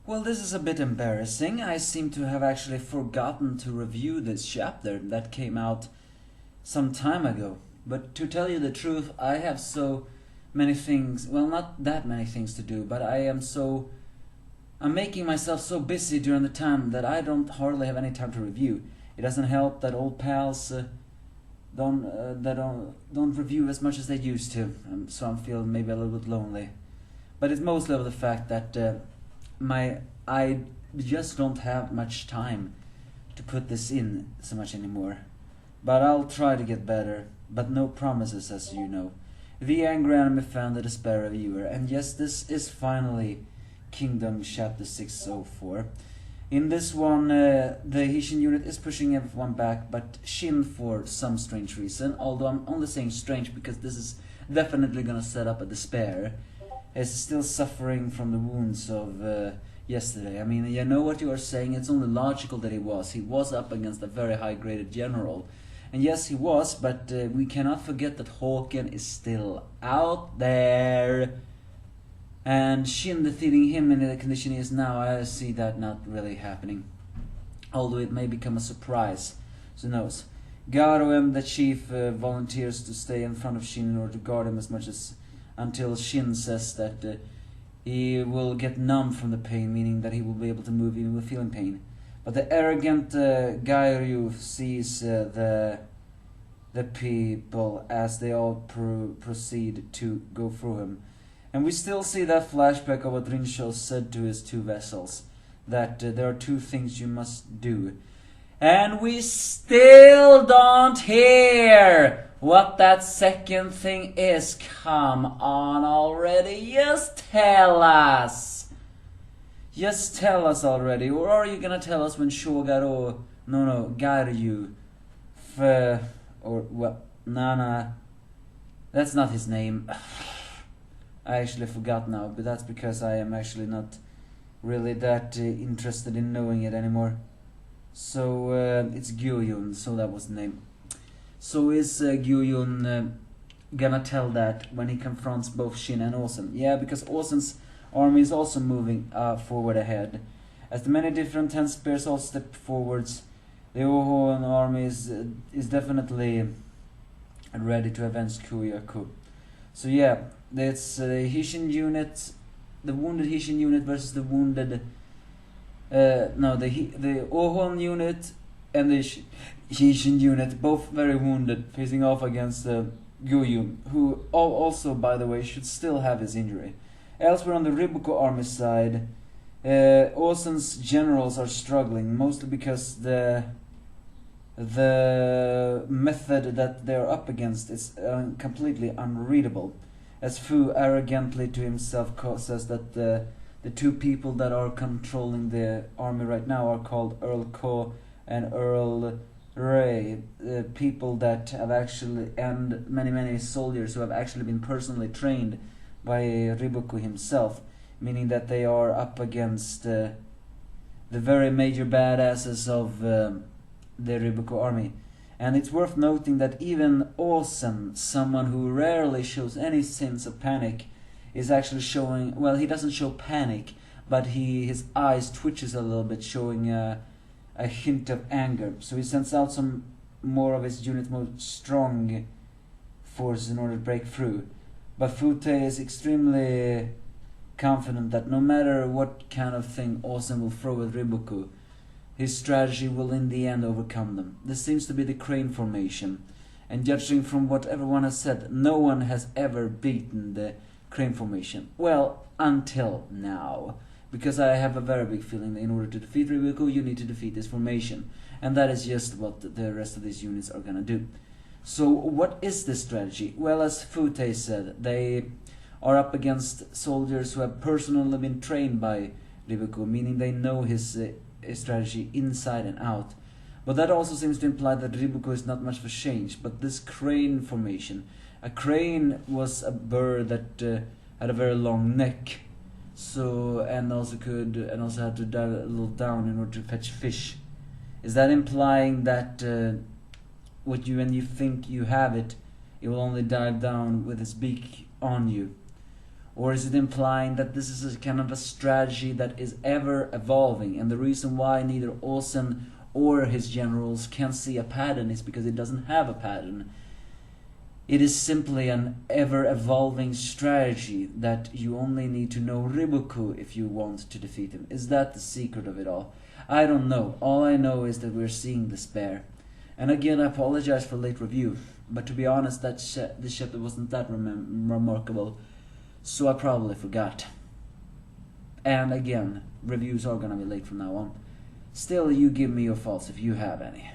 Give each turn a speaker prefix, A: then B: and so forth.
A: Well, this is a bit embarrassing. I seem to have actually forgotten to review this chapter that came out some time ago. But to tell you the truth, I have so many things, well, not that many things to do, but I'm making myself so busy during the time that I don't hardly have any time to review. It doesn't help that old pals don't review as much as they used to, so I'm feeling maybe a little bit lonely. But it's mostly over the fact that I just don't have much time to put this in so much anymore. But I'll try to get better, but no promises, as you know. The Angry Anime Fan, the Despair Reviewer, and yes, this is finally Kingdom Chapter 604. In this one, the Hishin unit is pushing everyone back, but Shin for some strange reason, although I'm only saying strange because this is definitely gonna set up a Despair, is still suffering from the wounds of yesterday. I mean, you know what you are saying, it's only logical that he was up against a very high graded general. And yes, he was, but we cannot forget that Hawken is still out there. And Shin defeating him in the condition he is now, I see that not really happening. Although it may become a surprise. So who knows. Garoem, the chief, volunteers to stay in front of Shin in order to guard him as much as until Shin says that he will get numb from the pain, meaning that he will be able to move even with feeling pain. But the arrogant Gairyu sees the people as they all proceed to go through him. And we still see that flashback of what Rincho said to his two vessels, that there are two things you must do. And we still don't hear what that second thing is. Come on already, just tell us. Just tell us already. Or are you gonna tell us when Shogaro, Garyu, Nana, that's not his name. I actually forgot now, but that's because I am actually not really that interested in knowing it anymore. So it's Gyuyun, so that was the name. So is Gyuyun gonna tell that when he confronts both Shin and Osen? Yeah, because Osen's army is also moving forward ahead. As the many different 10 spears all step forwards, the Ohoan army is definitely ready to avenge Kuyaku. So yeah, it's the Hishin unit, the wounded Hishin unit versus the wounded the Ohon unit and the Hishin unit, both very wounded, facing off against Gyuyun, who also, by the way, should still have his injury. Elsewhere on the Riboku army side, Osen's generals are struggling, mostly because the method that they're up against is completely unreadable. As Fu arrogantly to himself says that the two people that are controlling the army right now are called Earl Ko and Earl Ray, people that have actually, and many soldiers who have actually been personally trained by Riboku himself, meaning that they are up against the very major badasses of the Riboku army. And it's worth noting that even Osen, someone who rarely shows any sense of panic, is actually showing, well, he doesn't show panic, but his eyes twitches a little bit, showing a hint of anger. So he sends out some more of his unit's most strong forces in order to break through. But Fute is extremely confident that no matter what kind of thing Osen will throw at Riboku, his strategy will in the end overcome them. This seems to be the crane formation, and judging from what everyone has said, no one has ever beaten the crane formation. Well, until now. Because I have a very big feeling that in order to defeat Riboku, you need to defeat this formation. And that is just what the rest of these units are gonna do. So what is this strategy? Well, as Fute said, they are up against soldiers who have personally been trained by Riboku, meaning they know his strategy inside and out. But that also seems to imply that Riboku is not much of a change. But this crane formation, a crane was a bird that had a very long neck, so and also had to dive a little down in order to fetch fish. Is that implying that when you think you have it, it will only dive down with its beak on you? Or is it implying that this is a kind of a strategy that is ever evolving, and the reason why neither Olsen or his generals can see a pattern is because it doesn't have a pattern? It is simply an ever-evolving strategy that you only need to know Riboku if you want to defeat him. Is that the secret of it all? I don't know. All I know is that we're seeing despair. And again, I apologize for late review, but to be honest, this chapter wasn't that remarkable, so I probably forgot. And again, reviews are gonna be late from now on. Still, you give me your thoughts if you have any.